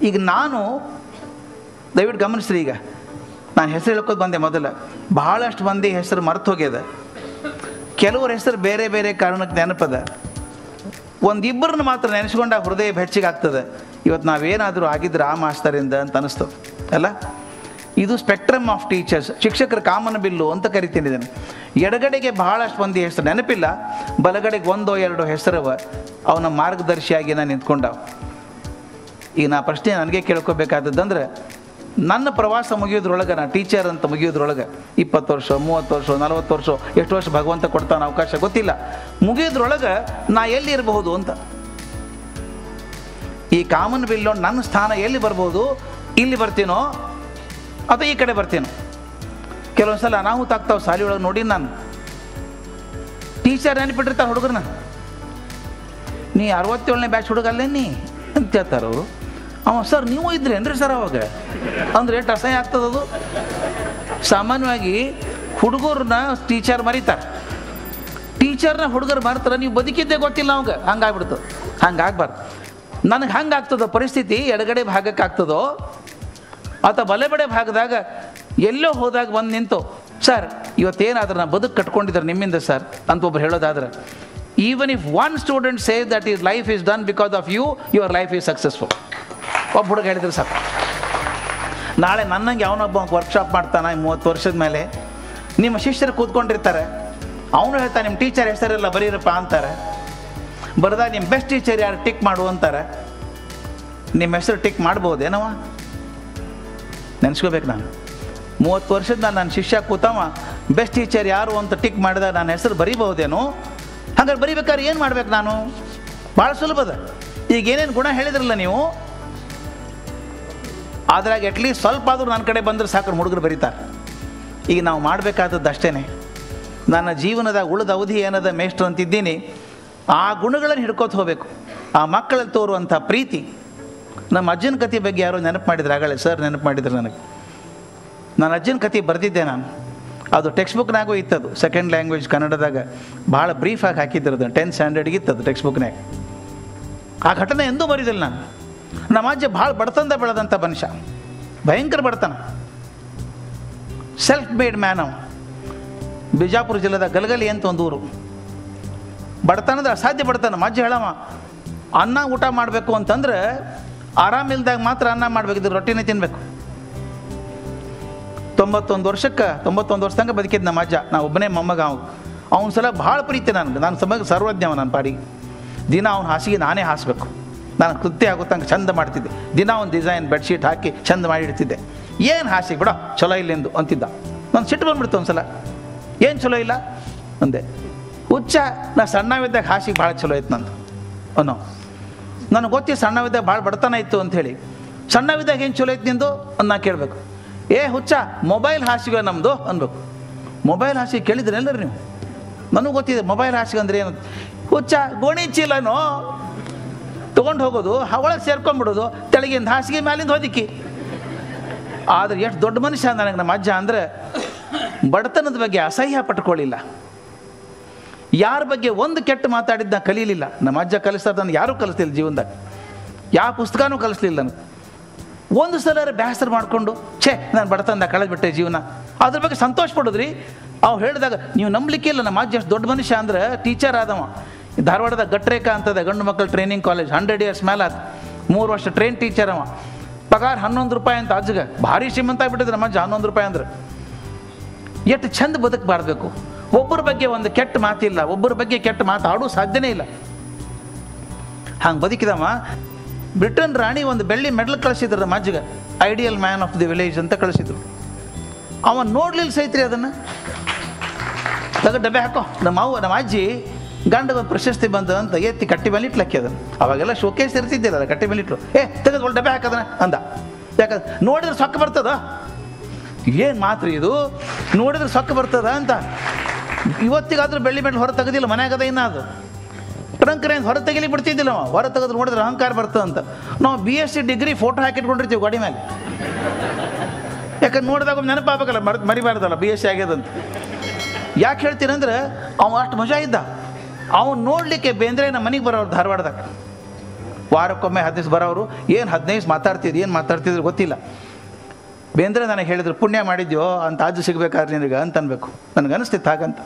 ಈಗ ನಾನು ದಯವಿಟ್ಟು ಗಮನಿಸ್ರಿ, ಈಗ ನಾನು ಹೆಸರು ಹೇಳ್ಕೊತ ಬಂದೆ ಮೊದಲು, ಬಹಳಷ್ಟು ಮಂದಿ ಹೆಸರು ಮರೆತು ಹೋಗ್ಯದ, ಕೆಲವ್ರ ಹೆಸರು ಬೇರೆ ಬೇರೆ ಕಾರಣಕ್ಕೆ ನೆನಪದ, ಒಂದಿಬ್ಬರನ್ನ ಮಾತ್ರ ನೆನೆಸ್ಕೊಂಡ ಹೃದಯ ಬೆಚ್ಚಗೆ ಆಗ್ತದೆ. ಇವತ್ತು ನಾವೇನಾದರೂ ಆಗಿದ್ರೆ ಆ ಮಾಸ್ತರಿಂದ ಅಂತ ಅನಿಸ್ತದೆ ಅಲ್ಲ. ಇದು ಸ್ಪೆಕ್ಟ್ರಮ್ ಆಫ್ ಟೀಚರ್ಸ್, ಶಿಕ್ಷಕರ ಕಾಮನ ಬಿಲ್ಲು ಅಂತ ಕರಿತೀನಿ ಇದನ್ನು. ಎಡಗಡೆಗೆ ಬಹಳಷ್ಟು ಮಂದಿ ಹೆಸರು ನೆನಪಿಲ್ಲ, ಬಲಗಡೆಗೆ 1-2 ಹೆಸರವ ಅವನ ಮಾರ್ಗದರ್ಶಿಯಾಗಿ ನಾನು ನಿಂತ್ಕೊಂಡವ. ಈಗ ನಾ ಪ್ರಶ್ನೆ ನನಗೆ ಕೇಳ್ಕೊಬೇಕಾದದ್ದಂದ್ರೆ, ನನ್ನ ಪ್ರವಾಸ ಮುಗಿಯೋದ್ರೊಳಗೆ, ನಾನು ಟೀಚರ್ ಅಂತ ಮುಗಿಯೋದ್ರೊಳಗೆ 20 ವರ್ಷ 30 ವರ್ಷ 40 ವರ್ಷ ಎಷ್ಟು ವರ್ಷ ಭಗವಂತ ಕೊಡ್ತಾನೆ ಅವಕಾಶ ಗೊತ್ತಿಲ್ಲ, ಮುಗಿಯೋದ್ರೊಳಗೆ ನಾ ಎಲ್ಲಿರಬಹುದು ಅಂತ. ಈ ಕಾಮನ್ ಬಿಲ್ ನನ್ನ ಸ್ಥಾನ ಎಲ್ಲಿ ಬರ್ಬೋದು, ಇಲ್ಲಿ ಬರ್ತೀನೋ ಅಥವಾ ಈ ಕಡೆ ಬರ್ತೀನೋ. ಕೆಲವೊಂದು ಸಲ ಅನಾಹುತ ಆಗ್ತಾವೆ ಶಾಲೆ ಒಳಗೆ ನೋಡಿ. ನಾನು ಟೀಚರ್ ನೆನಪಿಟ್ಟಿರ್ತಾರೆ ಹುಡುಗರನ್ನ, ನೀ 67ನೇ ಬ್ಯಾಚ್ ಹುಡುಗ ಅಲ್ಲೇ ನೀ ಅಂತ ಹೇಳ್ತಾರೆ ಅವರು. ಅವ ಸರ್ ನೀವು ಇದ್ರೇನ್ರಿ ಸರ್ ಅವಾಗ ಅಂದರೆ ಎಷ್ಟು ಅಸಹ್ಯ ಆಗ್ತದದು. ಸಾಮಾನ್ಯವಾಗಿ ಹುಡುಗರನ್ನ ಟೀಚರ್ ಮರೀತಾರೆ, ಟೀಚರ್ನ ಹುಡುಗರು ಮರ್ತಾರೆ, ನೀವು ಬದುಕಿದ್ದೇ ಗೊತ್ತಿಲ್ಲ ಅವಾಗ. ಹಂಗಾಗ್ಬಿಡ್ತದೆ, ಹಂಗಾಗ್ಬಾರ್ದು. ನನಗೆ ಹಂಗಾಗ್ತದೋ ಪರಿಸ್ಥಿತಿ, ಎಡಗಡೆ ಭಾಗಕ್ಕೆ ಆಗ್ತದೋ ಅಥವಾ ಬಲಗಡೆ ಭಾಗದಾಗ ಎಲ್ಲೋ ಹೋದಾಗ ಬಂದು ನಿಂತು, ಸರ್ ಇವತ್ತೇನಾದ್ರೆ ನಾನು ಬದುಕು ಕಟ್ಕೊಂಡಿದ್ದಾರೆ ನಿಮ್ಮಿಂದ ಸರ್ ಅಂತ ಒಬ್ರು ಹೇಳೋದಾದ್ರೆ, even if one student says that is life is done because of you, your life is successful. ಒಬ್ಬ ಹುಡುಗ ಹೇಳಿದ್ರೆ ಸಾಕು. ನಾಳೆ ನನ್ನಂಗೆ ಅವನೊಬ್ಬ ವರ್ಕ್ಶಾಪ್ ಮಾಡ್ತಾನೆ 30 ವರ್ಷದ ಮೇಲೆ, ನಿಮ್ಮ ಶಿಷ್ಯರು ಕೂತ್ಕೊಂಡಿರ್ತಾರೆ, ಅವನು ಹೇಳ್ತಾನೆ ನಿಮ್ಮ ಟೀಚರ್ ಹೆಸರೆಲ್ಲ ಬರೀರಪ್ಪ ಅಂತಾರೆ. ಬರೆದಾಗ ನಿಮ್ಮ ಬೆಸ್ಟ್ ಟೀಚರ್ ಯಾರು ಟಿಕ್ ಮಾಡು ಅಂತಾರೆ. ನಿಮ್ಮ ಹೆಸರು ಟಿಕ್ ಮಾಡ್ಬೋದೇನವ? ನೆನೆಸ್ಕೋಬೇಕು. ನಾನು 30 ವರ್ಷದ ನನ್ನ ಶಿಷ್ಯ ಕೂತವ ಬೆಸ್ಟ್ ಟೀಚರ್ ಯಾರು ಅಂತ ಟಿಕ್ ಮಾಡಿದಾಗ ನನ್ನ ಹೆಸರು ಬರೀಬಹುದೇನು? ಹಾಗಾದ್ರೆ ಬರಿಬೇಕಾದ್ರೆ ಏನು ಮಾಡ್ಬೇಕು ನಾನು? ಭಾಳ ಸುಲಭದ. ಈಗ ಏನೇನು ಗುಣ ಹೇಳಿದ್ರಲ್ಲ ನೀವು, ಅದ್ರಾಗ ಅಟ್ಲೀಸ್ಟ್ ಸ್ವಲ್ಪ ಆದರೂ ನನ್ನ ಕಡೆ ಬಂದರೆ ಸಾಕು, ಹುಡುಗರು ಬರೀತಾರೆ. ಈಗ ನಾವು ಮಾಡಬೇಕಾದದ್ದು ಅಷ್ಟೇ. ನನ್ನ ಜೀವನದಾಗ ಉಳಿದ ಅವಧಿ ಏನದ ಮೇಷ್ಟ್ರು ಅಂತಿದ್ದೀನಿ, ಆ ಗುಣಗಳನ್ನು ಹಿಡ್ಕೋತ ಹೋಗಬೇಕು. ಆ ಮಕ್ಕಳಲ್ಲಿ ತೋರುವಂಥ ಪ್ರೀತಿ. ನಮ್ಮ ಅಜ್ಜನ ಕತೆ ಬಗ್ಗೆ ಯಾರೋ ನೆನಪು ಮಾಡಿದ್ರು ಆಗಲೇ, ಸರ್ ನೆನಪು ಮಾಡಿದ್ರು ನನಗೆ. ನಾನು ಅಜ್ಜನ ಕತೆ ಬರೆದಿದ್ದೆ ನಾನು, ಅದು ಟೆಕ್ಸ್ಟ್ ಬುಕ್ನಾಗೂ ಇತ್ತದು, ಸೆಕೆಂಡ್ ಲ್ಯಾಂಗ್ವೇಜ್ ಕನ್ನಡದಾಗ ಭಾಳ ಬ್ರೀಫಾಗಿ ಹಾಕಿದ್ರು. ಅದು 10th ಸ್ಟ್ಯಾಂಡರ್ಡ್ಗೆ ಇತ್ತದು ಟೆಕ್ಸ್ಟ್ ಬುಕ್ನಾಗ. ಆ ಘಟನೆ ಎಂದೂ ಬರೀದಿಲ್ಲ ನಾನು. ನಮ್ಮ ಅಜ್ಜ ಭಾಳ ಬಡತನದ ಬೆಳೆದಂಥ ಮನುಷ್ಯ, ಭಯಂಕರ ಬಡತನ, ಸೆಲ್ಫ್ ಮೇಡ್ ಮ್ಯಾನ್. ಅವ ಬಿಜಾಪುರ ಜಿಲ್ಲೆದ ಗಲಗಲಿ ಅಂತ ಒಂದು ಊರು. ಬಡತನದ ಅಸಾಧ್ಯ ಬಡತನ. ನಮ್ಮ ಅಜ್ಜ ಹೇಳವ, ಅನ್ನ ಊಟ ಮಾಡಬೇಕು ಅಂತಂದ್ರೆ ಆರಾಮಿಲ್ದಾಗ ಮಾತ್ರ ಅನ್ನ ಮಾಡಬೇಕಿದ್ರೆ ರೊಟ್ಟಿನೇ ತಿನ್ನಬೇಕು. 91 ವರ್ಷ ತನಕ ಬದುಕಿದ್ದು ನಮ್ಮ ಅಜ್ಜ. ನಾ ಒಬ್ಬನೇ ಮೊಮ್ಮಗ. ಅವನ ಸಲ ಭಾಳ ಪ್ರೀತಿ ನನಗೆ. ನಾನು ಸರ್ವಜ್ಞವ ನನ್ನ ಪಾಡಿ. ದಿನ ಅವನ ಹಾಸಿಗೆ ನಾನೇ ಹಾಸಬೇಕು, ನಾನು ಕೃತ್ಯ ಆಗೋ ತನಕ ಚಂದ ಮಾಡ್ತಿದ್ದೆ. ದಿನ ಒಂದು ಡಿಸೈನ್ ಬೆಡ್ಶೀಟ್ ಹಾಕಿ ಚಂದ ಮಾಡಿಡ್ತಿದ್ದೆ. ಏನು ಹಾಸಿಗೆ ಬಿಡ ಚಲೋ ಇಲ್ಲೆಂದು ಅಂತಿದ್ದ. ನಾನು ಸಿಟ್ಟು ಬಂದ್ಬಿಡ್ತು ಒಂದು ಸಲ, ಏನು ಚಲೋ ಇಲ್ಲ ಅಂದೆ. ಹುಚ್ಚ, ನಾ ಸಣ್ಣವಿದ್ದಾಗ ಹಾಸಿಗೆ ಭಾಳ ಚಲೋ ಇತ್ತು ನಂದು ಅನ್ನೋ. ನನಗೆ ಗೊತ್ತಿ ಸಣ್ಣವಿದ್ದಾಗ ಭಾಳ ಬಡತನ ಇತ್ತು ಅಂಥೇಳಿ. ಸಣ್ಣವಿದ್ದಾಗ ಏನು ಚಲೋ ಇತ್ತು ನಿಂದು ಅಂತ ನಾ ಕೇಳಬೇಕು. ಏ ಹುಚ್ಚ, ಮೊಬೈಲ್ ಹಾಸಿಗೆ ನಮ್ಮದು ಅನ್ಬೇಕು. ಮೊಬೈಲ್ ಹಾಸಿಗೆ ಕೇಳಿದ್ರಿ ಎಲ್ಲರೂ ನೀವು? ನನಗೆ ಗೊತ್ತಿದೆ ಮೊಬೈಲ್ ಹಾಸಿಗೆ ಅಂದರೆ ಏನು. ಹುಚ್ಚ, ಗೋಣಿ ಚೀಲನೋ ತೊಗೊಂಡು ಹೋಗೋದು, ಒಳಗೆ ಸೇರ್ಕೊಂಡ್ಬಿಡೋದು, ತೆಳಗಿಂದ ಹಾಸಿಗೆ ಮ್ಯಾಲಿಂದ ಹೊದಿಕ್ಕಿ. ಆದರೆ ಎಷ್ಟು ದೊಡ್ಡ ಮನುಷ್ಯ ನನಗೆ ನಮ್ಮ ಅಜ್ಜ ಅಂದರೆ, ಬಡತನದ ಬಗ್ಗೆ ಅಸಹ್ಯ ಪಟ್ಕೊಳ್ಳಿಲ್ಲ. ಯಾರ ಬಗ್ಗೆ ಒಂದು ಕೆಟ್ಟ ಮಾತಾಡಿದ್ದ ಕಲೀಲಿಲ್ಲ. ನಮ್ಮ ಅಜ್ಜ ಕಲಿಸ್ತಾರೆ, ನನಗೆ ಯಾರೂ ಕಲಿಸ್ಲಿಲ್ಲ ಜೀವನದಾಗ, ಯಾವ ಪುಸ್ತಕನೂ ಕಲಿಸ್ಲಿಲ್ಲ ನನಗೆ. ಒಂದು ಸಲ ಬೇಸರ ಮಾಡಿಕೊಂಡು ನಾನು ಬಡತನದಾಗ ಕಳೆದ್ಬಿಟ್ಟೆ ಜೀವನ, ಅದ್ರ ಬಗ್ಗೆ ಸಂತೋಷ ಪಡೋದ್ರಿ. ಅವ್ರು ಹೇಳಿದಾಗ ನೀವು ನಂಬಲಿಕ್ಕೆ ಇಲ್ಲ. ನಮ್ಮ ಅಜ್ಜ ಎಷ್ಟು ದೊಡ್ಡ ಮನುಷ್ಯ ಅಂದರೆ, ಟೀಚರ್ ಆದವ. ಧಾರವಾಡದ ಗಟ್ರೇಖಾ ಅಂತದ ಗಂಡು ಮಕ್ಕಳು ಟ್ರೈನಿಂಗ್ ಕಾಲೇಜ್, 100 years ಮೇಲೆ ಆದ, 3 ವರ್ಷ ಟ್ರೈನ್ ಟೀಚರ್ ಅವ. ಪಗಾರ 11 ರೂಪಾಯಿ ಅಂತ ಅಜ್ಜಗೆ. ಭಾರಿ ಶ್ರೀಮಂತ ಆಗ್ಬಿಟ್ಟಿದ್ರೆ ನಮ್ಮ ಅಜ್ಜ. 11 ರೂಪಾಯಿ ಅಂದ್ರೆ ಎಷ್ಟು ಚಂದ ಬದುಕಬಾರ್ಬೇಕು. ಒಬ್ಬರ ಬಗ್ಗೆ ಒಂದು ಕೆಟ್ಟ ಮಾತಿಲ್ಲ, ಒಬ್ಬರ ಬಗ್ಗೆ ಕೆಟ್ಟ ಮಾತು ಆಡೋ ಸಾಧ್ಯನೇ ಇಲ್ಲ. ಹಂಗೆ ಬದುಕಿದವ. ಬ್ರಿಟನ್ ರಾಣಿ ಒಂದು ಬೆಳ್ಳಿ ಮೆಡಲ್ ಕಳಿಸಿದ್ರು ನಮ್ಮ ಅಜ್ಜಗೆ, ideal man of the village ಅಂತ ಕಳಿಸಿದ್ರು. ಅವನು ನೋಡ್ಲಿಲ್ಲ ಸೈತ್ರಿ ಅದನ್ನು. ಡಬ್ಬೆ ಹಾಕೋ. ನಮ್ಮ ಅಜ್ಜಿ ಗಂಡ ಪ್ರಶಸ್ತಿ ಬಂದ ಅಂತ ಎತ್ತಿ ಕಟ್ಟಿ ಮೇಲೆ ಇಟ್ಲಕ್ಕೆ ಅದನ್ನು. ಅವಾಗೆಲ್ಲ ಶೋಕೇಸ್ ಇರ್ತಿದ್ದಿಲ್ಲ, ಅದು ಕಟ್ಟಿ ಮೇಲೆ ಇಟ್ಲು. ತೆಗೆದು ಡಬ್ಬೆ ಹಾಕದನ ಅಂದ. ಯಾಕಂದ್ರೆ ನೋಡಿದ್ರೆ ಸೊಕ್ಕ ಬರ್ತದ. ಏನು ಮಾತ್ರಿ ಇದು, ನೋಡಿದ್ರೆ ಸೊಕ್ಕ ಬರ್ತದ ಅಂತ. ಇವತ್ತಿಗಾದ್ರೂ ಬೆಳ್ಳಿ ಮೆಡಲ್ ಹೊರ ತೆಗೆದಿಲ್ಲ, ಮನ್ಯಾಗದ ಇನ್ನ ಅದು ಟ್ರಂಕ್ರೇನ್ ಹೊರ ತೆಗಿಲಿ ಬಿಡ್ತಿದ್ದಿಲ್ಲ. ಹೊರ ತೆಗೆದು ನೋಡಿದ್ರೆ ಅಹಂಕಾರ ಬರ್ತದೆ ಅಂತ. ನಾವು BSc ಡಿಗ್ರಿ ಫೋಟೋ ಹಾಕಿಟ್ಕೊಂಡಿರ್ತೀವಿ ಗಾಡಿ ಮೇಲೆ. ಯಾಕಂದ್ರೆ ನೋಡಿದಾಗ ಒಂದು ನೆನಪಾಗಬೇಕಲ್ಲ, ಮರಿಬಾರ್ದಲ್ಲ BSc ಆಗ್ಯದಂತ. ಯಾಕೆ ಹೇಳ್ತೀರಂದ್ರೆ, ಅವ ಅಷ್ಟು ಮಜಾ ಇದ್ದ. ಅವನು ನೋಡಲಿಕ್ಕೆ ಬೇಂದ್ರೆ ನಮ್ಮ ಮನೆಗೆ ಬರೋರು ಧಾರವಾಡದಾಗ. ವಾರಕ್ಕೊಮ್ಮೆ 15 ಬರೋರು, ಏನು 15 ಮಾತಾಡ್ತಿದ್ರು ಗೊತ್ತಿಲ್ಲ. ಬೇಂದ್ರೆ ನನಗೆ ಹೇಳಿದ್ರು, ಪುಣ್ಯ ಮಾಡಿದ್ಯೋ ಅಂತ ಅಜ್ಜು ಸಿಗಬೇಕಾದ್ರೆ ನಿನಗೆ ಅಂತ ಅನ್ಬೇಕು. ನನಗೆ ಅನಿಸ್ತಿತ್ತು ಹಾಗಂತ.